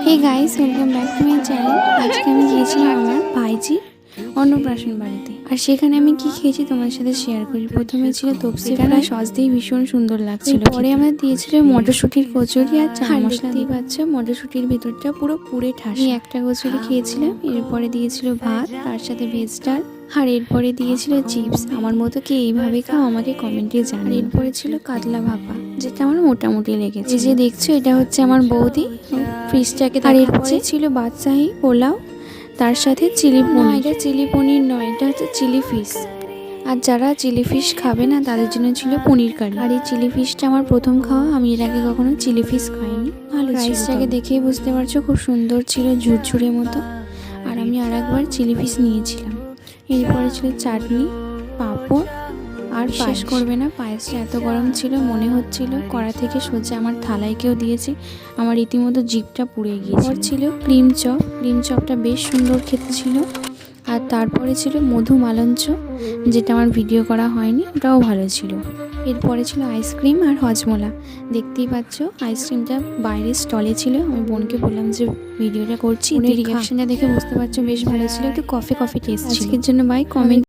Hey guys, welcome back to my channel. আজকে আমি গিয়েছিলাম আমার ভাইজি অন্নপ্রাশন বাড়িতে, আর সেখানে আমি কি খেয়েছি তোমার সাথে শেয়ার করি। প্রথমে ছিল তপসি ফ্রাই, সসতেই ভীষণ সুন্দর লাগছিল। পরে আমাদের দিয়েছিল মটরশুঁটির কচুরি আর চানা মশলা। দেখতেই পাচ্ছ মটরশুঁটির ভিতরটা পুরো পুড়ে ঠাস। আমি একটা কচুরি খেয়েছিলাম, এরপরে দিয়েছিল ভাত, তার সাথে ভেজ ডাল, আর এরপরে দিয়েছিল চিপস। আমার মতো কি এইভাবে খাও আমাকে কমেন্টে জানাও। এরপরে ছিল কাতলা ভাপা, যেটা আমার মোটামুটি লেগেছে। এই যে দেখছো, এটা হচ্ছে আমার বৌদি ফ্রিজটাকে। আর এরপরে ছিল বাদশাহী পোলাও, তার সাথে চিলি পনির। এটা চিলি পনির নয়, এটা হচ্ছে চিলি ফিশ। আর যারা চিলি ফিশ খাবে না তাদের জন্য ছিল পনির কারি। আর এই চিলি ফিশটা আমার প্রথম খাওয়া, আমি এর আগে কখনো চিলি ফিশ খাইনি। ভালো, রাইসটাকে দেখেই বুঝতে পারছো খুব সুন্দর ছিল, ঝুরঝুরে মতো। আর আমি আর একবার চিলি ফিশ নিয়েছিলাম। এরপরে ছিল চাটনি, পাঁপড়, আর পায়েস করবে না, পায়েসটা এত গরম ছিল মনে হচ্ছিল কড়া থেকে সোজা আমার থালায় কেউ দিয়েছে। আমার রীতিমতো জিভটা পুড়ে গিয়েছিল। ছিল ক্রিম চপ, ক্রিম চপটা বেশ সুন্দর খেতে ছিল। আর তারপরে ছিল মধু মালঞ্চ, যেটা আমার ভিডিও করা হয়নি, ওটাও ভালো ছিল। এরপরে ছিল আইসক্রিম আর হজমোলা। দেখতেই পাচ্ছ আইসক্রিমটা বাইরের স্টলে ছিল। আমি বোনকে বললাম যে ভিডিওটা করছি, রিয়াকশনটা দেখে বুঝতে পারছো বেশ ভালো ছিল, একটু কফি টেস্ট ছিল। আজকের জন্য বাই, কমেন্ট